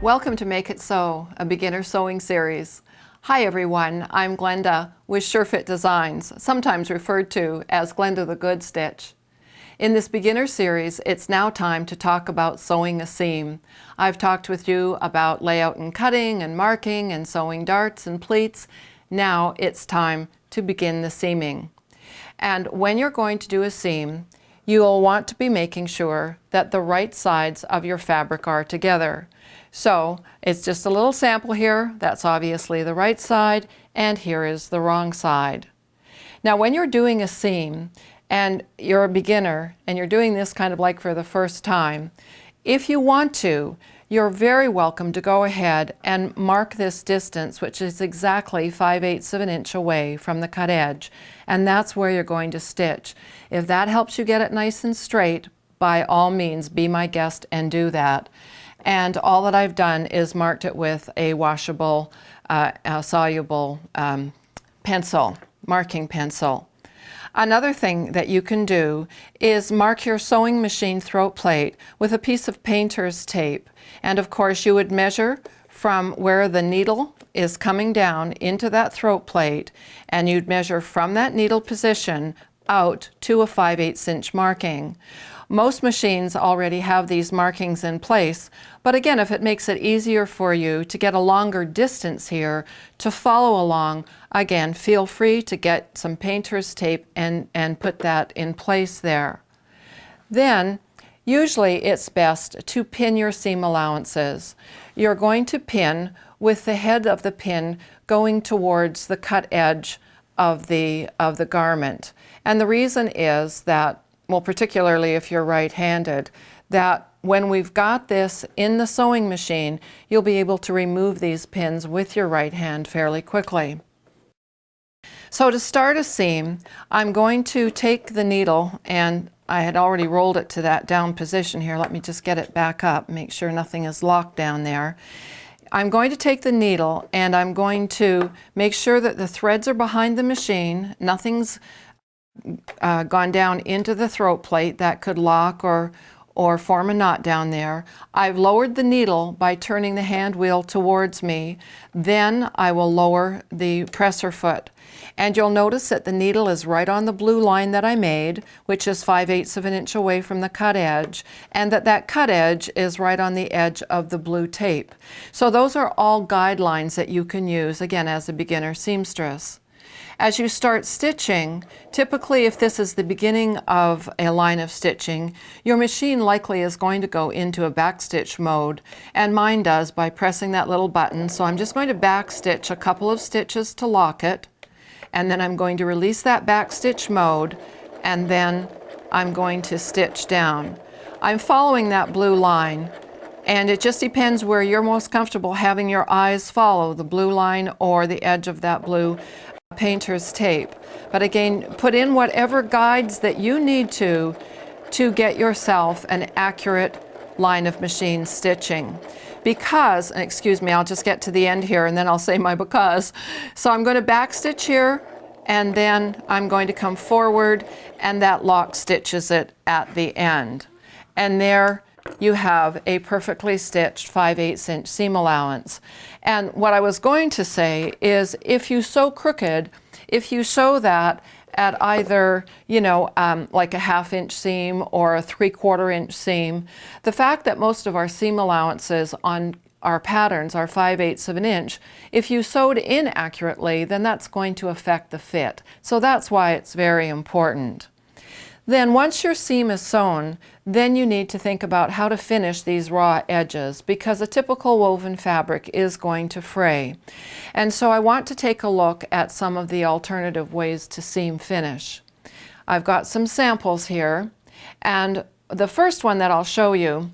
Welcome to Make It Sew, a beginner sewing series. Hi everyone, I'm Glenda with SureFit Designs, sometimes referred to as Glenda the Good Stitch. In this beginner series, it's now time to talk about sewing a seam. I've talked with you about layout and cutting and marking and sewing darts and pleats. Now it's time to begin the seaming. And when you're going to do a seam, you'll want to be making sure that the right sides of your fabric are together. So it's just a little sample here. That's obviously the right side, and here is the wrong side. Now when you're doing a seam and you're a beginner and you're doing this kind of like for the first time, if you want to, you're very welcome to go ahead and mark this distance, which is exactly 5/8 of an inch away from the cut edge, and that's where you're going to stitch. If that helps you get it nice and straight, by all means be my guest and do that. And all that I've done is marked it with a washable, soluble pencil, marking pencil. Another thing that you can do is mark your sewing machine throat plate with a piece of painter's tape. And of course you would measure from where the needle is coming down into that throat plate, and you'd measure from that needle position out to a 5/8 inch marking. Most machines already have these markings in place, but again, if it makes it easier for you to get a longer distance here to follow along, again, feel free to get some painter's tape and put that in place there. Then, usually it's best to pin your seam allowances. You're going to pin with the head of the pin going towards the cut edge of the garment. And the reason is that, well, particularly if you're right-handed, that when we've got this in the sewing machine, you'll be able to remove these pins with your right hand fairly quickly. So to start a seam, I'm going to take the needle, and I had already rolled it to that down position here. Let me just get it back up, make sure nothing is locked down there. I'm going to take the needle and I'm going to make sure that the threads are behind the machine, nothing's gone down into the throat plate that could lock or form a knot down there. I've lowered the needle by turning the hand wheel towards me. Then I will lower the presser foot. And you'll notice that the needle is right on the blue line that I made, which is 5/8 of an inch away from the cut edge, and that cut edge is right on the edge of the blue tape. So those are all guidelines that you can use, again, as a beginner seamstress. As you start stitching, typically if this is the beginning of a line of stitching, your machine likely is going to go into a backstitch mode, and mine does by pressing that little button. So I'm just going to backstitch a couple of stitches to lock it, and then I'm going to release that backstitch mode, and then I'm going to stitch down. I'm following that blue line, and it just depends where you're most comfortable having your eyes follow, the blue line or the edge of that blue painter's tape. But again, put in whatever guides that you need to get yourself an accurate line of machine stitching. Because, and excuse me, I'll just get to the end here and then I'll say my because. So I'm going to backstitch here, and then I'm going to come forward, and that lock stitches it at the end. And there you have a perfectly stitched 5/8 inch seam allowance. And what I was going to say is, if you sew crooked, if you sew that at either, like a 1/2 inch seam or a 3/4 inch seam, the fact that most of our seam allowances on our patterns are 5/8 of an inch, if you sewed inaccurately, then that's going to affect the fit. So that's why it's very important. Then once your seam is sewn, then you need to think about how to finish these raw edges, because a typical woven fabric is going to fray. And so I want to take a look at some of the alternative ways to seam finish. I've got some samples here, and the first one that I'll show you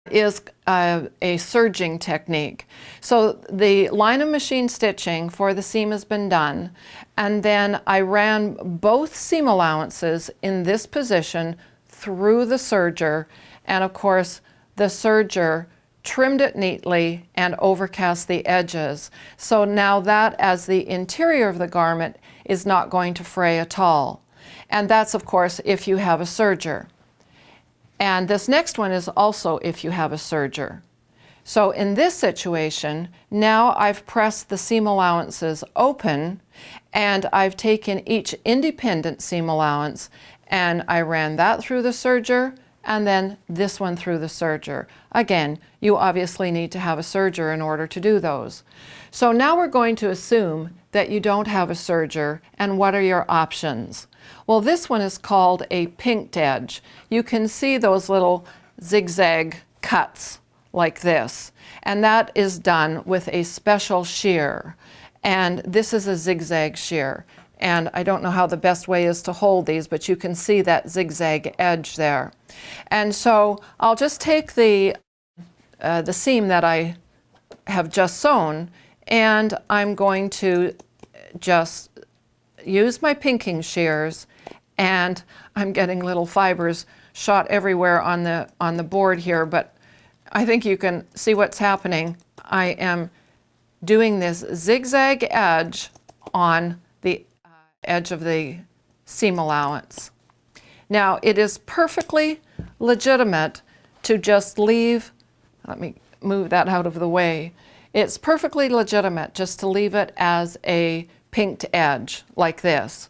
is a serging technique. So the line of machine stitching for the seam has been done, and then I ran both seam allowances in this position through the serger, and of course the serger trimmed it neatly and overcast the edges. So now that, as the interior of the garment, is not going to fray at all. And that's of course if you have a serger. And this next one is also if you have a serger. So in this situation, now I've pressed the seam allowances open, and I've taken each independent seam allowance and I ran that through the serger and then this one through the serger. Again, you obviously need to have a serger in order to do those. So now we're going to assume that you don't have a serger, and what are your options? Well, this one is called a pinked edge. You can see those little zigzag cuts like this, and that is done with a special shear, and this is a zigzag shear, and I don't know how the best way is to hold these, but you can see that zigzag edge there. And so I'll just take the seam that I have just sewn, and I'm going to just use my pinking shears, and I'm getting little fibers shot everywhere on the board here, but I think you can see what's happening. I am doing this zigzag edge on the edge of the seam allowance. Now, it is perfectly legitimate to just leave, let me move that out of the way. It's perfectly legitimate just to leave it as a pinked edge like this.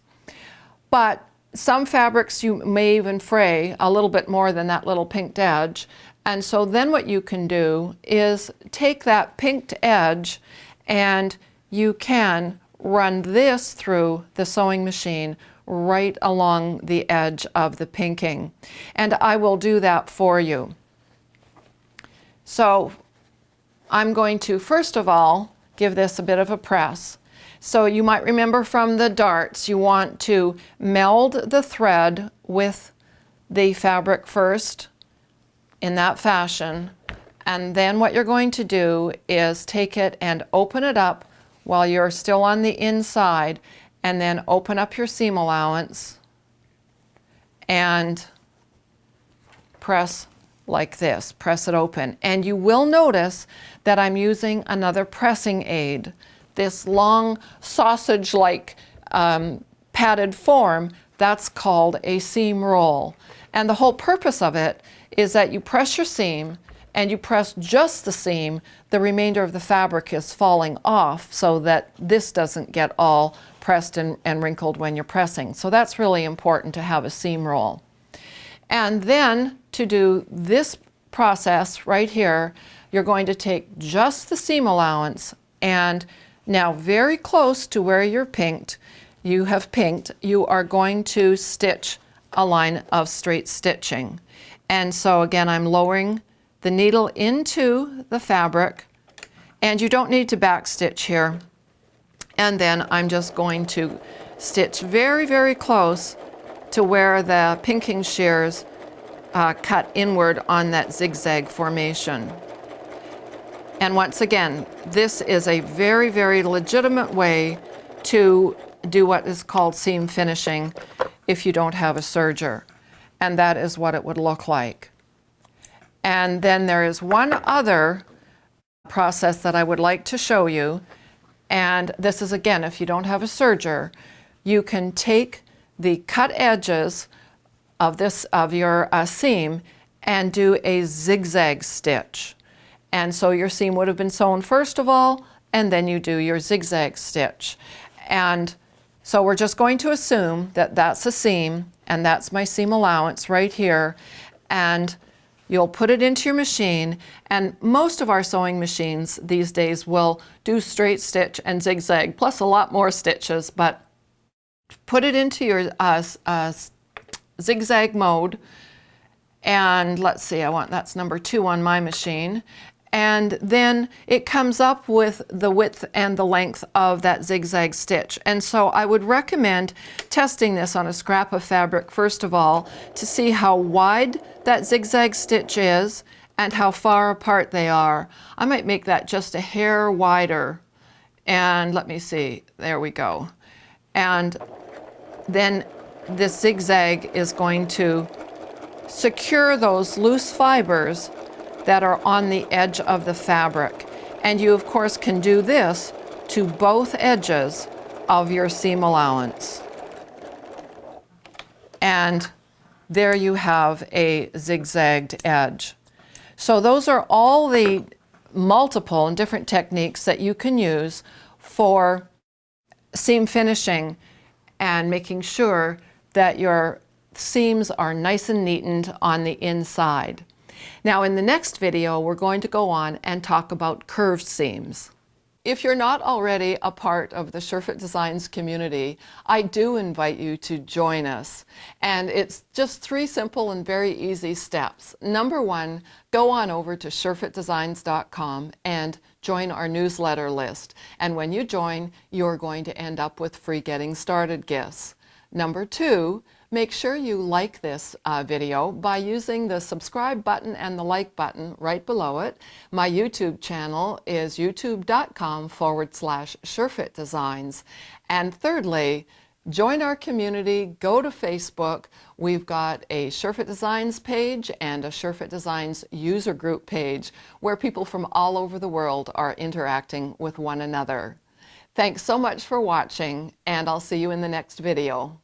But some fabrics you may even fray a little bit more than that little pinked edge. And so then what you can do is take that pinked edge and you can run this through the sewing machine right along the edge of the pinking. And I will do that for you. So I'm going to first of all give this a bit of a press. So you might remember from the darts, you want to meld the thread with the fabric first in that fashion, and then what you're going to do is take it and open it up while you're still on the inside, and then open up your seam allowance and press like this, press it open. And you will notice that I'm using another pressing aid. This long sausage-like padded form, that's called a seam roll. And the whole purpose of it is that you press your seam and you press just the seam, the remainder of the fabric is falling off so that this doesn't get all pressed and wrinkled when you're pressing. So that's really important to have a seam roll. And then to do this process right here, you're going to take just the seam allowance, and now very close to where you have pinked, you are going to stitch a line of straight stitching. And so again, I'm lowering the needle into the fabric, and you don't need to back stitch here. And then I'm just going to stitch very, very close to where the pinking shears cut inward on that zigzag formation. And once again, this is a very, very legitimate way to do what is called seam finishing if you don't have a serger. And that is what it would look like. And then there is one other process that I would like to show you. And this is, again, if you don't have a serger, you can take the cut edges of your seam and do a zigzag stitch. And so your seam would have been sewn first of all, and then you do your zigzag stitch. And so we're just going to assume that that's a seam, and that's my seam allowance right here. And you'll put it into your machine, and most of our sewing machines these days will do straight stitch and zigzag, plus a lot more stitches, but put it into your zigzag mode. And let's see, that's number 2 on my machine. And then it comes up with the width and the length of that zigzag stitch. And so I would recommend testing this on a scrap of fabric first of all to see how wide that zigzag stitch is and how far apart they are. I might make that just a hair wider. And let me see, there we go. And then this zigzag is going to secure those loose fibers that are on the edge of the fabric. And you of course can do this to both edges of your seam allowance. And there you have a zigzagged edge. So those are all the multiple and different techniques that you can use for seam finishing and making sure that your seams are nice and neatened on the inside. Now in the next video, we're going to go on and talk about curved seams. If you're not already a part of the Sure-Fit Designs community, I do invite you to join us. And it's just 3 simple and very easy steps. Number 1, go on over to surefitdesigns.com and join our newsletter list. And when you join, you're going to end up with free Getting Started gifts. Number 2, make sure you like this video by using the subscribe button and the like button right below it. My YouTube channel is youtube.com/SureFitDesigns. And thirdly, join our community, go to Facebook. We've got a Sure-Fit Designs page and a Sure-Fit Designs user group page where people from all over the world are interacting with one another. Thanks so much for watching, and I'll see you in the next video.